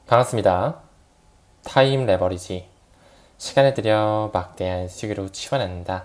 반갑습니다. 타임 레버리지. 시간을 들여 막대한 수익으로 치환한다.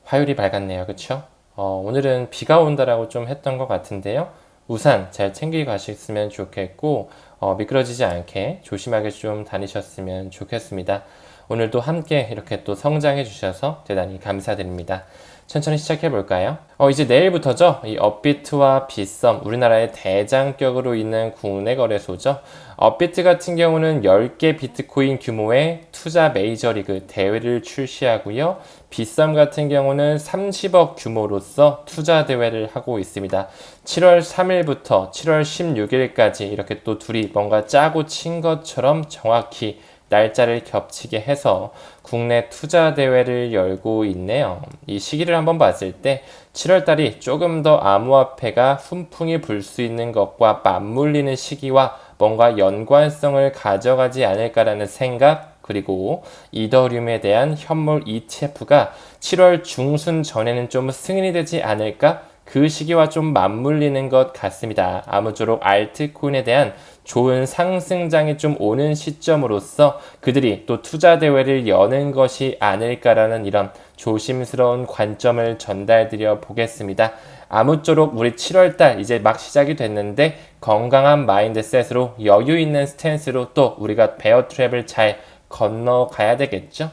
화요일이 밝았네요. 그쵸? 오늘은 비가 온다라고 좀 했던 것 같은데요. 우산 잘 챙기고 가셨으면 좋겠고, 미끄러지지 않게 조심하게 좀 다니셨으면 좋겠습니다. 오늘도 함께 이렇게 또 성장해 주셔서 대단히 감사드립니다. 천천히 시작해 볼까요? 이제 내일부터죠. 이 업비트와 빗썸, 우리나라의 대장격으로 있는 국내 거래소죠. 업비트 같은 경우는 10개 비트코인 규모의 투자 메이저리그 대회를 출시하고요. 빗썸 같은 경우는 30억 규모로서 투자 대회를 하고 있습니다. 7월 3일부터 7월 16일까지 이렇게 또 둘이 뭔가 짜고 친 것처럼 정확히 날짜를 겹치게 해서 국내 투자 대회를 열고 있네요. 이 시기를 한번 봤을 때 7월 달이 조금 더 암호화폐가 훈풍이 불 수 있는 것과 맞물리는 시기와 뭔가 연관성을 가져가지 않을까라는 생각, 그리고 이더리움에 대한 현물 ETF가 7월 중순 전에는 좀 승인이 되지 않을까? 그 시기와 좀 맞물리는 것 같습니다. 아무쪼록 알트코인에 대한 좋은 상승장이 좀 오는 시점으로서 그들이 또 투자 대회를 여는 것이 아닐까라는 이런 조심스러운 관점을 전달드려 보겠습니다. 아무쪼록 우리 7월달 이제 막 시작이 됐는데 건강한 마인드셋으로 여유 있는 스탠스로 또 우리가 베어 트랩을 잘 건너가야 되겠죠.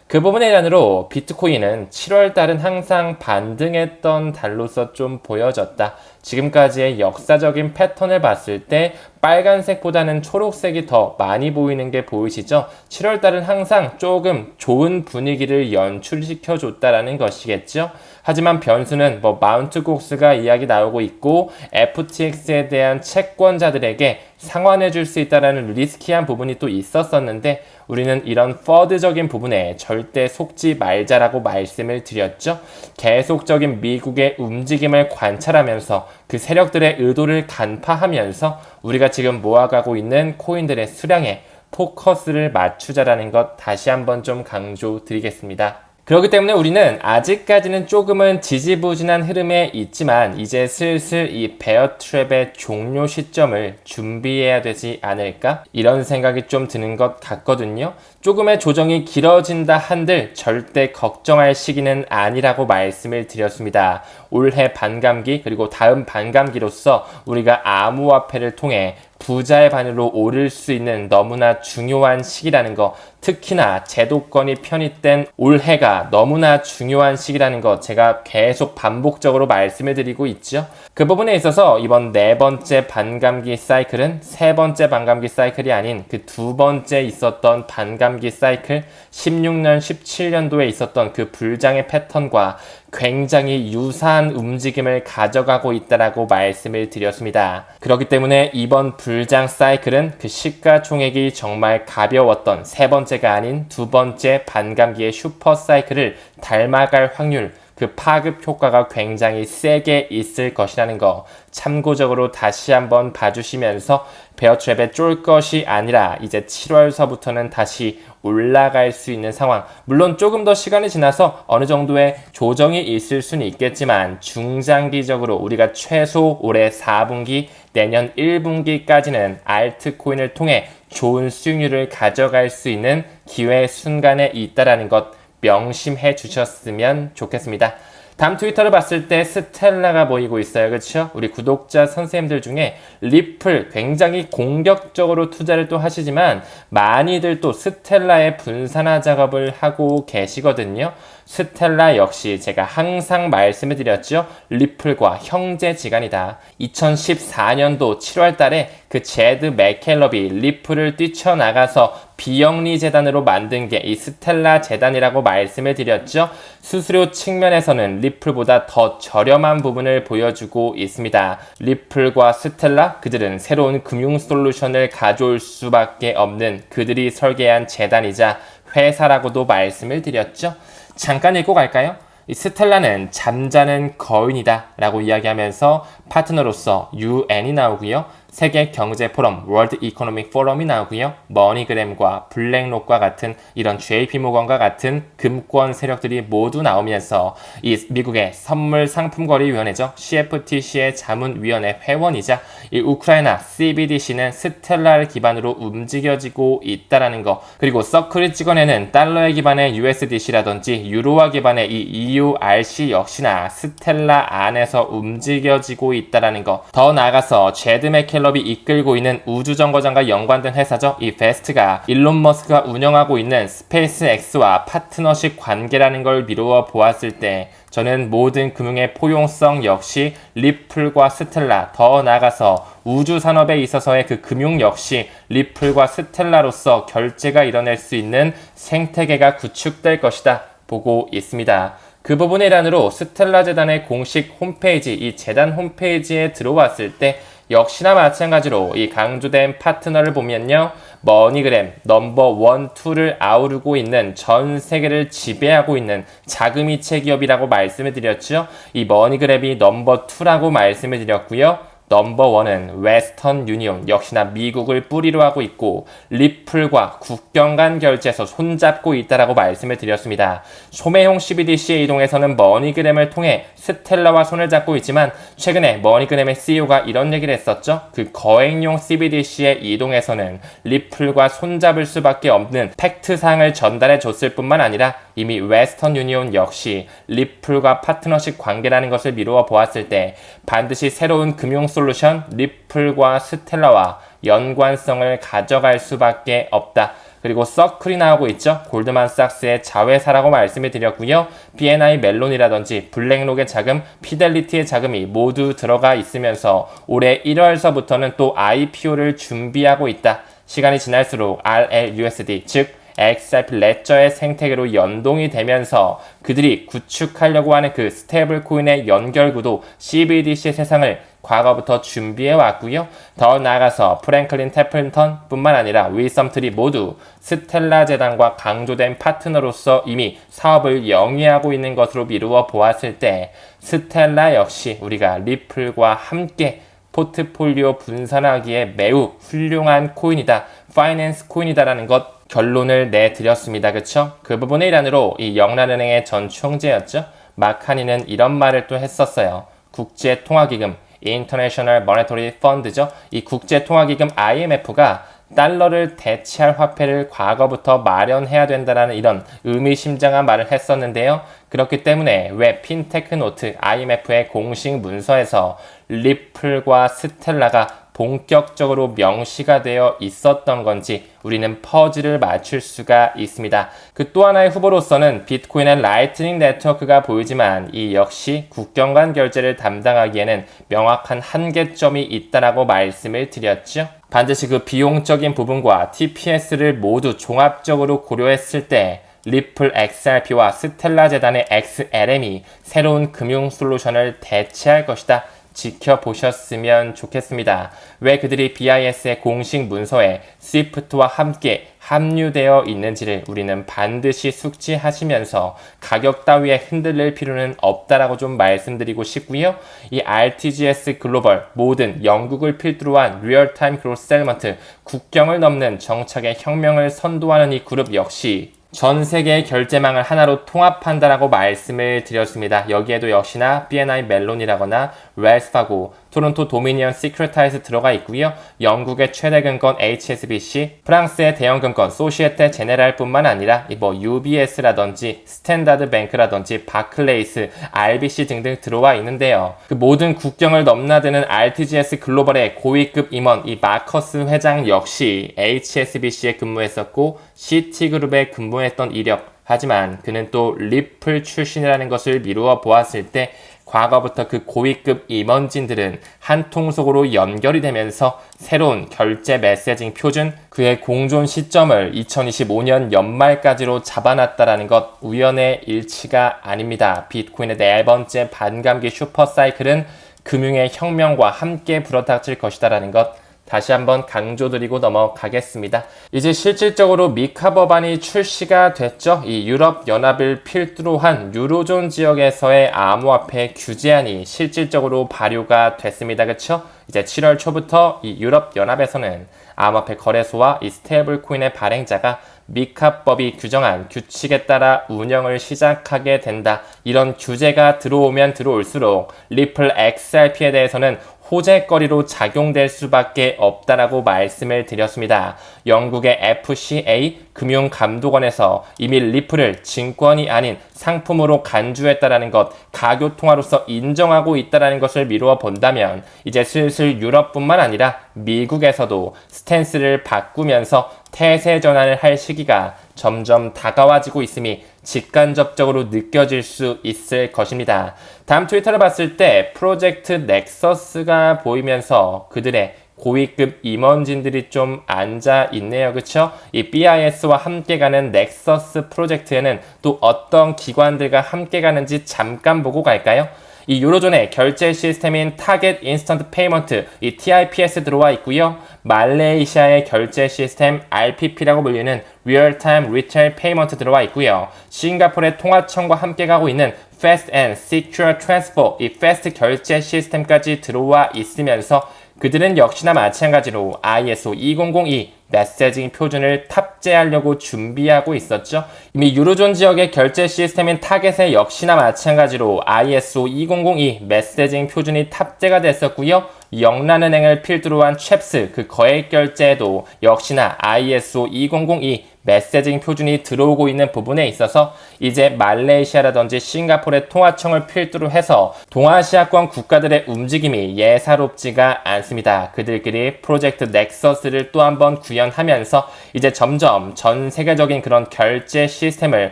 그 부분에 대한으로 비트코인은 7월 달은 항상 반등했던 달로서 좀 보여졌다. 지금까지의 역사적인 패턴을 봤을 때 빨간색보다는 초록색이 더 많이 보이는 게 보이시죠? 7월 달은 항상 조금 좋은 분위기를 연출시켜 줬다라는 것이겠죠? 하지만 변수는 마운트 곡스가 이야기 나오고 있고 FTX에 대한 채권자들에게 상환해 줄 수 있다라는 리스키한 부분이 또 있었었는데 우리는 이런 퍼드적인 부분에 절대 속지 말자라고 말씀을 드렸죠. 계속적인 미국의 움직임을 관찰하면서 그 세력들의 의도를 간파하면서 우리가 지금 모아가고 있는 코인들의 수량에 포커스를 맞추자라는 것 다시 한번 좀 강조드리겠습니다. 그렇기 때문에 우리는 아직까지는 조금은 지지부진한 흐름에 있지만 이제 슬슬 이 베어 트랩의 종료 시점을 준비해야 되지 않을까? 이런 생각이 좀 드는 것 같거든요. 조금의 조정이 길어진다 한들 절대 걱정할 시기는 아니라고 말씀을 드렸습니다. 올해 반감기 그리고 다음 반감기로서 우리가 암호화폐를 통해 부자의 반으로 오를 수 있는 너무나 중요한 시기라는 거, 특히나 제도권이 편입된 올해가 너무나 중요한 시기라는 거 제가 계속 반복적으로 말씀을 드리고 있죠. 그 부분에 있어서 이번 네 번째 반감기 사이클은 세 번째 반감기 사이클이 아닌 그 두 번째 있었던 반감기 사이클, 16년, 17년도에 있었던 그 불장의 패턴과 굉장히 유사한 움직임을 가져가고 있다라고 말씀을 드렸습니다. 그렇기 때문에 이번 불장 사이클은 그 시가총액이 정말 가벼웠던 세 번째가 아닌 두 번째 반감기의 슈퍼 사이클을 닮아갈 확률, 그 파급 효과가 굉장히 세게 있을 것이라는 거 참고적으로 다시 한번 봐주시면서 베어트랩에 쫄 것이 아니라 이제 7월서부터는 다시 올라갈 수 있는 상황. 물론 조금 더 시간이 지나서 어느 정도의 조정이 있을 수는 있겠지만 중장기적으로 우리가 최소 올해 4분기, 내년 1분기까지는 알트코인을 통해 좋은 수익률을 가져갈 수 있는 기회 순간에 있다라는 것 명심해 주셨으면 좋겠습니다. 다음 트위터를 봤을 때 스텔라가 보이고 있어요. 그렇죠? 우리 구독자 선생님들 중에 리플 굉장히 공격적으로 투자를 또 하시지만 많이들 또 스텔라의 분산화 작업을 하고 계시거든요. 스텔라 역시 제가 항상 말씀을 드렸죠. 리플과 형제지간이다. 2014년도 7월 달에 그 제드 맥켈럽이 리플을 뛰쳐나가서 비영리 재단으로 만든 게 이 스텔라 재단이라고 말씀을 드렸죠. 수수료 측면에서는 리플보다 더 저렴한 부분을 보여주고 있습니다. 리플과 스텔라, 그들은 새로운 금융 솔루션을 가져올 수밖에 없는 그들이 설계한 재단이자 회사라고도 말씀을 드렸죠. 잠깐 읽고 갈까요? 이 스텔라는 잠자는 거인이다 라고 이야기하면서 파트너로서 UN이 나오고요. 세계 경제 포럼, 월드 이코노믹 포럼이 나오고요. 머니그램과 블랙록과 같은 이런 JP 모건과 같은 금권 세력들이 모두 나오면서 이 미국의 선물 상품거래위원회죠. CFTC의 자문위원회 회원이자 이 우크라이나 CBDC는 스텔라를 기반으로 움직여지고 있다라는 거. 그리고 서클이 찍어내는 달러에 기반의 USDC라든지 유로화 기반의 이 EURC 역시나 스텔라 안에서 움직여지고 있다라는 거. 더 나아가서 제드 맥켈럽이 이끌고 있는 우주정거장과 연관된 회사죠. 이 베스트가 일론 머스크가 운영하고 있는 스페이스X와 파트너십 관계라는 걸 미루어 보았을 때 저는 모든 금융의 포용성 역시 리플과 스텔라, 더 나아가서 우주 산업에 있어서의 그 금융 역시 리플과 스텔라로서 결제가 일어날 수 있는 생태계가 구축될 것이다 보고 있습니다. 그 부분의 일환으로 스텔라 재단의 공식 홈페이지, 이 재단 홈페이지에 들어왔을 때 역시나 마찬가지로 이 강조된 파트너를 보면요. 머니그램 넘버 1, 2를 아우르고 있는 전 세계를 지배하고 있는 자금이체 기업이라고 말씀을 드렸죠. 이 머니그램이 넘버 2라고 말씀을 드렸고요. 넘버 1은 웨스턴 유니온, 역시나 미국을 뿌리로 하고 있고 리플과 국경 간 결제에서 손잡고 있다라고 말씀을 드렸습니다. 소매용 CBDC의 이동에서는 머니그램을 통해 스텔라와 손을 잡고 있지만 최근에 머니그램의 CEO가 이런 얘기를 했었죠. 그 거액용 CBDC의 이동에서는 리플과 손잡을 수밖에 없는 팩트사항을 전달해 줬을 뿐만 아니라 이미 웨스턴 유니온 역시 리플과 파트너십 관계라는 것을 미루어 보았을 때 반드시 새로운 금융 솔루션 리플과 스텔라와 연관성을 가져갈 수밖에 없다. 그리고 서클이 나오고 있죠. 골드만삭스의 자회사라고 말씀을 드렸고요. BNI 멜론이라든지 블랙록의 자금, 피델리티의 자금이 모두 들어가 있으면서 올해 1월서부터는 또 IPO를 준비하고 있다. 시간이 지날수록 RLUSD, 즉 XRP 레저의 생태계로 연동이 되면서 그들이 구축하려고 하는 그 스테이블 코인의 연결구도 CBDC 세상을 과거부터 준비해 왔고요. 더 나아가서 프랭클린 태플턴 뿐만 아니라 윌섬트리 모두 스텔라 재단과 강조된 파트너로서 이미 사업을 영위하고 있는 것으로 미루어 보았을 때 스텔라 역시 우리가 리플과 함께 포트폴리오 분산하기에 매우 훌륭한 코인이다. 파이낸스 코인이다라는 것 결론을 내드렸습니다. 그쵸? 그 부분의 일환으로 이 영란은행의 전 총재였죠. 마카니는 이런 말을 또 했었어요. 국제통화기금 International Monetary Fund죠. 이 국제통화기금 IMF가 달러를 대체할 화폐를 과거부터 마련해야 된다는 이런 의미심장한 말을 했었는데요. 그렇기 때문에 왜 핀테크노트 IMF의 공식 문서에서 리플과 스텔라가 본격적으로 명시가 되어 있었던 건지 우리는 퍼즐을 맞출 수가 있습니다. 그 또 하나의 후보로서는 비트코인의 라이트닝 네트워크가 보이지만 이 역시 국경 간 결제를 담당하기에는 명확한 한계점이 있다라고 말씀을 드렸죠. 반드시 그 비용적인 부분과 TPS를 모두 종합적으로 고려했을 때 리플 XRP와 스텔라 재단의 XLM이 새로운 금융 솔루션을 대체할 것이다. 지켜보셨으면 좋겠습니다. 왜 그들이 BIS의 공식 문서에 스위프트와 함께 합류되어 있는지를 우리는 반드시 숙지하시면서 가격 따위에 흔들릴 필요는 없다라고 좀 말씀드리고 싶고요. 이 RTGS 글로벌 모든 영국을 필두로 한 리얼타임 그로스 셀먼트 국경을 넘는 정착의 혁명을 선도하는 이 그룹 역시 전 세계의 결제망을 하나로 통합한다라고 말씀을 드렸습니다. 여기에도 역시나 BNI 멜론이라거나 웰스파고, 토론토 도미니언 시크레타이즈 들어가 있고요. 영국의 최대 금권 HSBC, 프랑스의 대형 금권 소시에테 제네랄 뿐만 아니라 UBS라든지 스탠다드 뱅크라든지 바클레이스, RBC 등등 들어와 있는데요. 그 모든 국경을 넘나드는 RTGS 글로벌의 고위급 임원 이 마커스 회장 역시 HSBC에 근무했었고 시티그룹에 근무했던 이력. 하지만 그는 또 리플 출신이라는 것을 미루어 보았을 때 과거부터 그 고위급 임원진들은 한 통속으로 연결이 되면서 새로운 결제 메시징 표준, 그의 공존 시점을 2025년 연말까지로 잡아놨다라는 것 우연의 일치가 아닙니다. 비트코인의 네 번째 반감기 슈퍼사이클은 금융의 혁명과 함께 불어닥칠 것이다라는 것 다시 한번 강조드리고 넘어가겠습니다. 이제 실질적으로 미카 법안이 출시가 됐죠. 이 유럽연합을 필두로 한 유로존 지역에서의 암호화폐 규제안이 실질적으로 발효가 됐습니다. 그쵸? 이제 7월 초부터 이 유럽연합에서는 암호화폐 거래소와 이 스테이블 코인의 발행자가 미카법이 규정한 규칙에 따라 운영을 시작하게 된다. 이런 규제가 들어오면 들어올수록 리플 XRP에 대해서는 호재거리로 작용될 수밖에 없다라고 말씀을 드렸습니다. 영국의 FCA 금융감독원에서 이미 리플을 증권이 아닌 상품으로 간주했다라는 것, 가교통화로서 인정하고 있다라는 것을 미루어 본다면 이제 슬슬 유럽뿐만 아니라 미국에서도 스탠스를 바꾸면서 태세 전환을 할 시기가 점점 다가와지고 있음이 직간접적으로 느껴질 수 있을 것입니다. 다음 트위터를 봤을 때 프로젝트 넥서스가 보이면서 그들의 고위급 임원진들이 좀 앉아 있네요. 그쵸? 이 BIS와 함께 가는 넥서스 프로젝트에는 또 어떤 기관들과 함께 가는지 잠깐 보고 갈까요? 이 유로존의 결제 시스템인 타겟 인스턴트 페이먼트, 이 TIPS 들어와 있고요. 말레이시아의 결제 시스템 RPP라고 불리는 리얼타임 리테일 페이먼트 들어와 있고요. 싱가포르의 통화청과 함께 가고 있는 Fast and Secure Transfer, 이 패스트 결제 시스템까지 들어와 있으면서 그들은 역시나 마찬가지로 ISO 2002 메시징 표준을 탑재하려고 준비하고 있었죠. 이미 유로존 지역의 결제 시스템인 타겟에 역시나 마찬가지로 ISO 2002 메시징 표준이 탑재가 됐었고요. 영란은행을 필두로 한 챕스, 그 거액 결제에도 역시나 ISO 2002 메시징 표준이 들어오고 있는 부분에 있어서 이제 말레이시아라든지 싱가포르의 통화청을 필두로 해서 동아시아권 국가들의 움직임이 예사롭지가 않습니다. 그들끼리 프로젝트 넥서스를 또 한번 구현하면서 이제 점점 전 세계적인 그런 결제 시스템을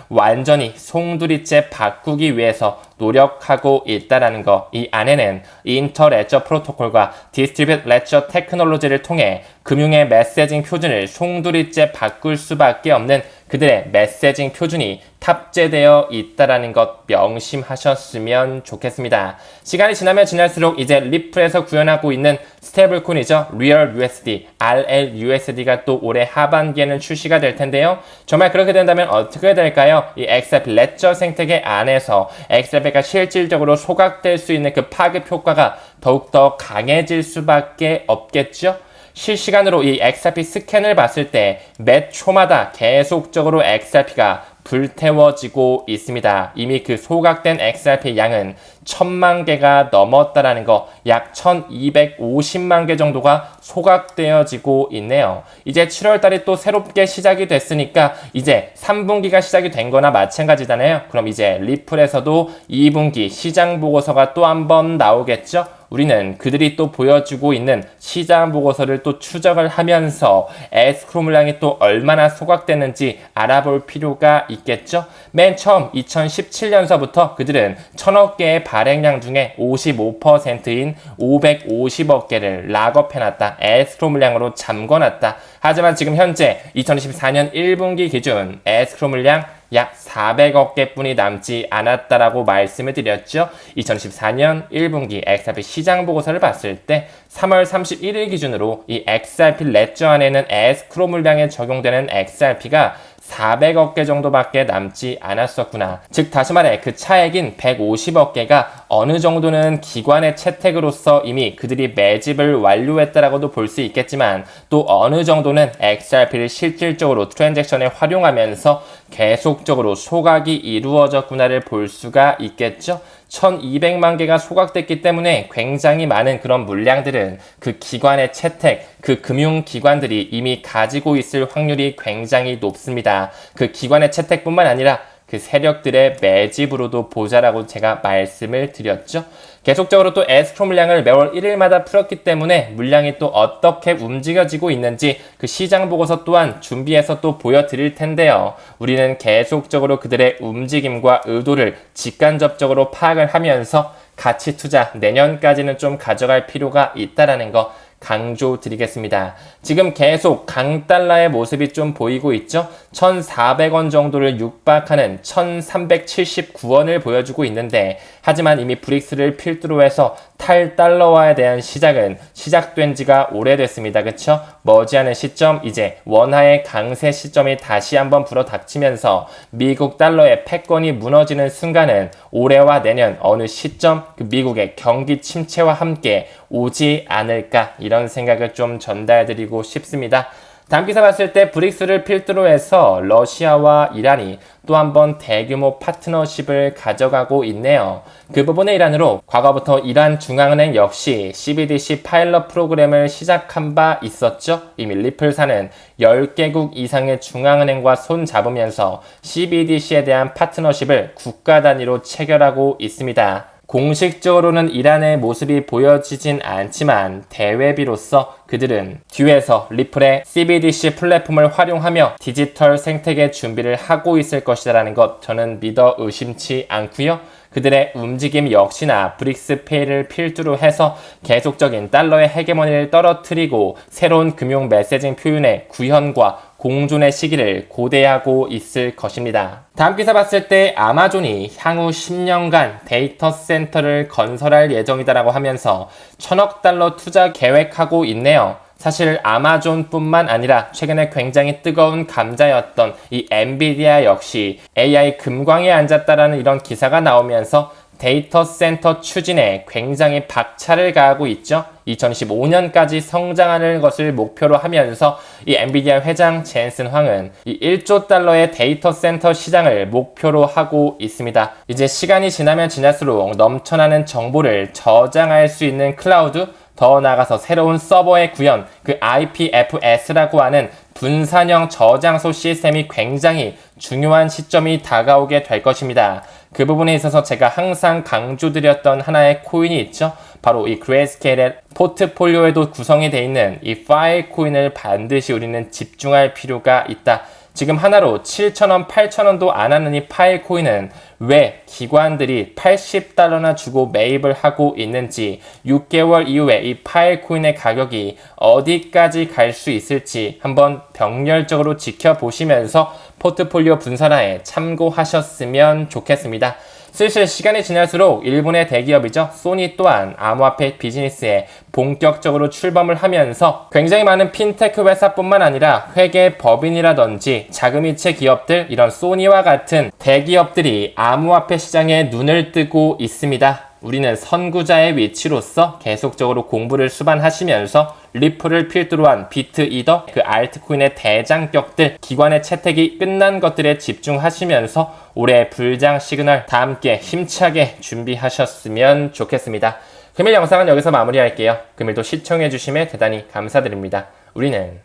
완전히 송두리째 바꾸기 위해서 노력하고 있다라는 거. 이 안에는 인터레저 프로토콜과 디스트리뷰트 레저 테크놀로지를 통해 금융의 메시징 표준을 송두리째 바꿀 수밖에 없는 그들의 메시징 표준이 탑재되어 있다라는 것 명심하셨으면 좋겠습니다. 시간이 지나면 지날수록 이제 리플에서 구현하고 있는 스테이블 코인이죠. Real USD, RLUSD가 또 올해 하반기에는 출시가 될 텐데요. 정말 그렇게 된다면 어떻게 될까요? 이 XRP 레저 생태계 안에서 XRP가 실질적으로 소각될 수 있는 그 파급 효과가 더욱더 강해질 수밖에 없겠죠. 실시간으로 이 XRP 스캔을 봤을 때 매 초마다 계속적으로 XRP가 불태워지고 있습니다. 이미 그 소각된 XRP 양은 1000만 개가 넘었다라는 거, 약 1250만 개 정도가 소각되어지고 있네요. 이제 7월달이 또 새롭게 시작이 됐으니까 이제 3분기가 시작이 된 거나 마찬가지잖아요. 그럼 이제 리플에서도 2분기 시장 보고서가 또 한 번 나오겠죠? 우리는 그들이 또 보여주고 있는 시장 보고서를 또 추적을 하면서 에스크로 물량이 또 얼마나 소각됐는지 알아볼 필요가 있겠죠. 맨 처음 2017년서부터 그들은 1000억 개의 발행량 중에 55%인 550억 개를 락업해놨다. 에스크로 물량으로 잠궈놨다. 하지만 지금 현재 2024년 1분기 기준 에스크로 물량 약 400억 개뿐이 남지 않았다라고 말씀을 드렸죠. 2014년 1분기 XRP 시장 보고서를 봤을 때 3월 31일 기준으로 이 XRP 레저 안에는 에스크로 물량에 적용되는 XRP가 400억 개 정도밖에 남지 않았었구나. 즉 다시 말해 그 차액인 150억 개가 어느 정도는 기관의 채택으로서 이미 그들이 매집을 완료했다라고도 볼 수 있겠지만 또 어느 정도는 XRP를 실질적으로 트랜잭션에 활용하면서 계속적으로 소각이 이루어졌구나를 볼 수가 있겠죠. 1200만 개가 소각됐기 때문에 굉장히 많은 그런 물량들은 그 기관의 채택, 그 금융기관들이 이미 가지고 있을 확률이 굉장히 높습니다. 그 기관의 채택뿐만 아니라 그 세력들의 매집으로도 보자라고 제가 말씀을 드렸죠. 계속적으로 또 에스크로 물량을 매월 1일마다 풀었기 때문에 물량이 또 어떻게 움직여지고 있는지 그 시장 보고서 또한 준비해서 또 보여드릴 텐데요. 우리는 계속적으로 그들의 움직임과 의도를 직간접적으로 파악을 하면서 가치 투자 내년까지는 좀 가져갈 필요가 있다라는 거 강조드리겠습니다. 지금 계속 강달러의 모습이 좀 보이고 있죠. 1,400원 정도를 육박하는 1,379원을 보여주고 있는데 하지만 이미 브릭스를 필두로 해서 탈달러화에 대한 시작은 시작된 지가 오래됐습니다. 그쵸? 머지않은 시점, 이제 원화의 강세 시점이 다시 한번 불어닥치면서 미국 달러의 패권이 무너지는 순간은 올해와 내년 어느 시점 그 미국의 경기 침체와 함께 오지 않을까, 이런 생각을 좀 전달드리고 싶습니다. 다음 기사 봤을 때 브릭스를 필두로 해서 러시아와 이란이 또 한 번 대규모 파트너십을 가져가고 있네요. 그 부분의 일환으로 과거부터 이란 중앙은행 역시 CBDC 파일럿 프로그램을 시작한 바 있었죠. 이미 리플사는 10개국 이상의 중앙은행과 손잡으면서 CBDC에 대한 파트너십을 국가 단위로 체결하고 있습니다. 공식적으로는 이란의 모습이 보여지진 않지만 대외비로서 그들은 뒤에서 리플의 CBDC 플랫폼을 활용하며 디지털 생태계 준비를 하고 있을 것이라는 것 저는 믿어 의심치 않고요. 그들의 움직임 역시나 브릭스페이를 필두로 해서 계속적인 달러의 헤게모니를 떨어뜨리고 새로운 금융 메시징 표현의 구현과 공존의 시기를 고대하고 있을 것입니다. 다음 기사 봤을 때 아마존이 향후 10년간 데이터 센터를 건설할 예정이다라고 하면서 1000억 달러 투자 계획하고 있네요. 사실 아마존뿐만 아니라 최근에 굉장히 뜨거운 감자였던 이 엔비디아 역시 AI 금광에 앉았다라는 이런 기사가 나오면서 데이터 센터 추진에 굉장히 박차를 가하고 있죠. 2025년까지 성장하는 것을 목표로 하면서 이 엔비디아 회장 젠슨 황은 이 1조 달러의 데이터 센터 시장을 목표로 하고 있습니다. 이제 시간이 지나면 지날수록 넘쳐나는 정보를 저장할 수 있는 클라우드, 더 나아가서 새로운 서버의 구현, 그 IPFS라고 하는 분산형 저장소 시스템이 굉장히 중요한 시점이 다가오게 될 것입니다. 그 부분에 있어서 제가 항상 강조드렸던 하나의 코인이 있죠. 바로 이 그레이스케일의 포트폴리오에도 구성이 되어 있는 이 파일 코인을 반드시 우리는 집중할 필요가 있다. 지금 하나로 7,000원, 8,000원도 안 하는 이 파일 코인은 왜 기관들이 80달러나 주고 매입을 하고 있는지, 6개월 이후에 이 파일 코인의 가격이 어디까지 갈 수 있을지 한번 병렬적으로 지켜보시면서 포트폴리오 분산화에 참고하셨으면 좋겠습니다. 슬슬 시간이 지날수록 일본의 대기업이죠. 소니 또한 암호화폐 비즈니스에 본격적으로 출범을 하면서 굉장히 많은 핀테크 회사뿐만 아니라 회계 법인이라든지 자금이체 기업들, 이런 소니와 같은 대기업들이 암호화폐 시장에 눈을 뜨고 있습니다. 우리는 선구자의 위치로서 계속적으로 공부를 수반하시면서 리플을 필두로 한 비트 이더, 그 알트코인의 대장격들, 기관의 채택이 끝난 것들에 집중하시면서 올해 불장 시그널 다 함께 힘차게 준비하셨으면 좋겠습니다. 금일 영상은 여기서 마무리할게요. 금일도 시청해주심에 대단히 감사드립니다. 우리는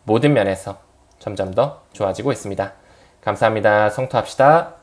모든 면에서 점점 더 좋아지고 있습니다. 감사합니다. 성토합시다.